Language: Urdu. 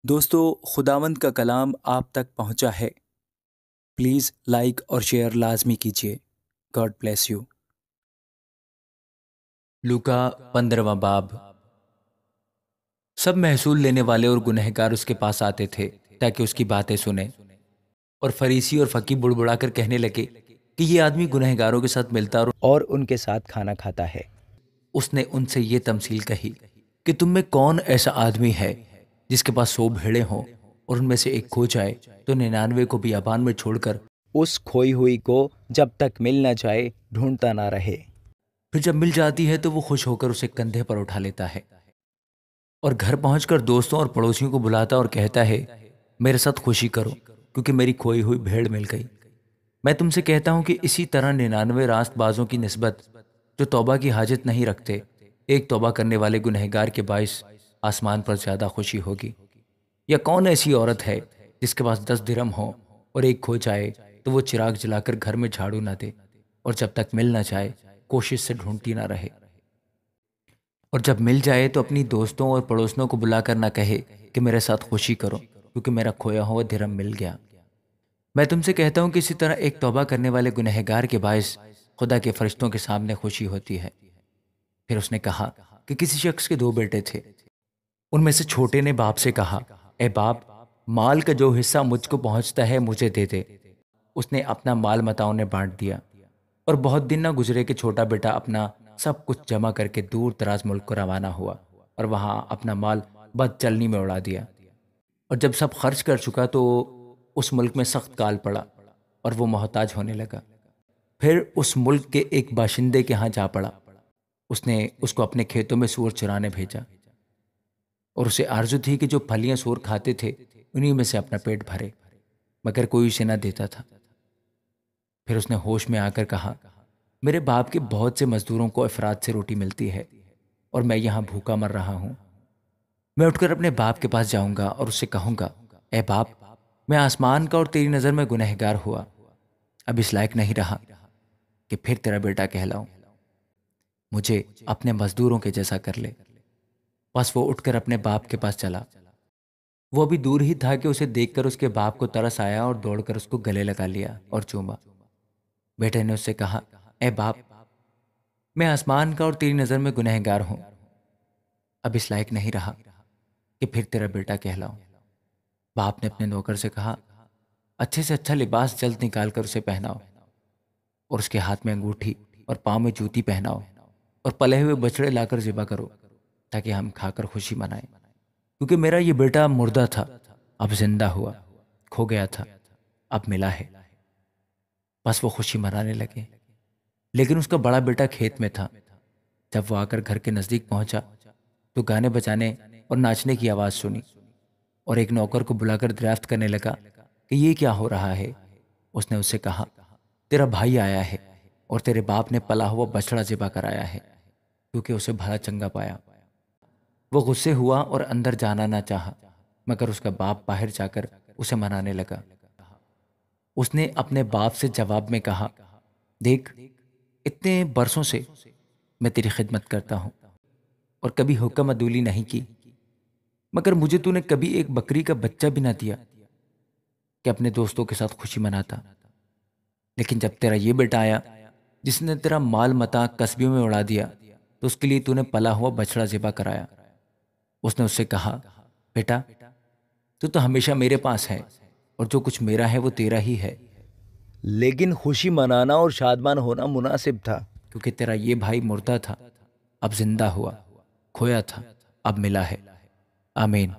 دوستو، خداوند کا کلام آپ تک پہنچا ہے۔ پلیز لائک اور شیئر لازمی کیجیے۔ God bless you. لوکا 15واں باب۔ سب محصول لینے والے اور گنہگار اس کے پاس آتے تھے تاکہ اس کی باتیں سنیں، اور فریسی اور فقی بڑبڑا کر کہنے لگے کہ یہ آدمی گنہگاروں کے ساتھ ملتا اور ان کے ساتھ کھانا کھاتا ہے۔ اس نے ان سے یہ تمثیل کہی کہ تم میں کون ایسا آدمی ہے جس کے پاس 100 بھیڑیں ہوں اور ان میں سے ایک کھو جائے تو 99 کو بیابان میں چھوڑ کر اس کھوئی ہوئی کو جب تک مل نہ جائے ڈھونڈتا نہ رہے۔ پھر جب مل جاتی ہے تو وہ خوش ہو کر اسے کندھے پر اٹھا لیتا ہے اور گھر پہنچ کر دوستوں اور پڑوسیوں کو بلاتا اور کہتا ہے میرے ساتھ خوشی کرو کیونکہ میری کھوئی ہوئی بھیڑ مل گئی۔ میں تم سے کہتا ہوں کہ اسی طرح 99 راست بازوں کی نسبت جو توبہ کی حاجت نہیں رکھتے، ایک توبہ کرنے والے گنہگار کے باعث آسمان پر زیادہ خوشی ہوگی۔ یا کون ایسی عورت ہے جس کے پاس 10 درہم ہو اور ایک کھو جائے تو وہ چراغ جلا کر گھر میں جھاڑو نہ دے اور جب تک مل نہ جائے کوشش سے ڈھونڈتی نہ رہے، اور جب مل جائے تو اپنی دوستوں اور پڑوسنوں کو بلا کر نہ کہے کہ میرے ساتھ خوشی کرو کیونکہ میرا کھویا ہوا درہم مل گیا۔ میں تم سے کہتا ہوں کہ اسی طرح ایک توبہ کرنے والے گنہگار کے باعث خدا کے فرشتوں کے سامنے خوشی ہوتی ہے۔ پھر اس نے کہا کہ کسی شخص کے 2 بیٹے تھے۔ ان میں سے چھوٹے نے باپ سے کہا اے باپ، مال کا جو حصہ مجھ کو پہنچتا ہے مجھے دے دے۔ اس نے اپنا مال متا انہیں بانٹ دیا، اور بہت دن نہ گزرے کہ چھوٹا بیٹا اپنا سب کچھ جمع کر کے دور دراز ملک کو روانہ ہوا اور وہاں اپنا مال بد چلنی میں اڑا دیا، اور جب سب خرچ کر چکا تو اس ملک میں سخت کال پڑا اور وہ محتاج ہونے لگا۔ پھر اس ملک کے ایک باشندے کے ہاں جا پڑا۔ اس نے اس کو اپنے کھیتوں میں سور چرانے بھیجا، اور اسے آرزو تھی کہ جو پھلیاں سور کھاتے تھے انہی میں سے اپنا پیٹ بھرے، مگر کوئی اسے نہ دیتا تھا۔ پھر اس نے ہوش میں آ کر کہا میرے باپ کے بہت سے مزدوروں کو افراد سے روٹی ملتی ہے اور میں یہاں بھوکا مر رہا ہوں۔ میں اٹھ کر اپنے باپ کے پاس جاؤں گا اور اس سے کہوں گا اے باپ، میں آسمان کا اور تیری نظر میں گنہگار ہوا، اب اس لائق نہیں رہا کہ پھر تیرا بیٹا کہلاؤں، مجھے اپنے مزدوروں کے جیسا کر لے۔ بس وہ اٹھ کر اپنے باپ کے پاس چلا۔ وہ ابھی دور ہی تھا کہ اسے دیکھ کر اس کے باپ کو ترس آیا اور دوڑ کر اس کو گلے لگا لیا اور چوما۔ بیٹے نے اس سے کہا اے باپ، میں آسمان کا اور تیری نظر میں گنہگار ہوں، اب اس لائق نہیں رہا کہ پھر تیرا بیٹا کہلاؤں۔ باپ نے اپنے نوکر سے کہا اچھے سے اچھا لباس جلد نکال کر اسے پہناؤ، اور اس کے ہاتھ میں انگوٹھی اور پاؤں میں جوتی پہناؤ، اور پلے ہوئے بچڑے لا کر ذبح کرو تاکہ ہم کھا کر خوشی منائیں، کیونکہ میرا یہ بیٹا مردہ تھا اب زندہ ہوا، کھو گیا تھا اب ملا ہے۔ بس وہ خوشی منانے لگے۔ لیکن اس کا بڑا بیٹا کھیت میں تھا۔ جب وہ آ کر گھر کے نزدیک پہنچا تو گانے بجانے اور ناچنے کی آواز سنی، اور ایک نوکر کو بلا کر دریافت کرنے لگا کہ یہ کیا ہو رہا ہے۔ اس نے اس سے کہا تیرا بھائی آیا ہے اور تیرے باپ نے پلا ہوا بچڑا ذبح کرایا ہے کیونکہ اسے بھلا چنگا پایا۔ وہ غصے ہوا اور اندر جانا نہ چاہا، مگر اس کا باپ باہر جا کر اسے منانے لگا۔ اس نے اپنے باپ سے جواب میں کہا دیکھ، اتنے برسوں سے میں تیری خدمت کرتا ہوں اور کبھی حکم عدولی نہیں کی، مگر مجھے تو نے کبھی ایک بکری کا بچہ بھی نہ دیا کہ اپنے دوستوں کے ساتھ خوشی مناتا۔ لیکن جب تیرا یہ بیٹا آیا جس نے تیرا مال متا قصبیوں میں اڑا دیا تو اس کے لیے تو نے پلا ہوا بچڑا ذبح کرایا۔ اس نے اس سے کہا بیٹا، تو ہمیشہ میرے پاس ہے اور جو کچھ میرا ہے وہ تیرا ہی ہے، لیکن خوشی منانا اور شادمان ہونا مناسب تھا کیونکہ تیرا یہ بھائی مردہ تھا اب زندہ ہوا، کھویا تھا اب ملا ہے۔ آمین۔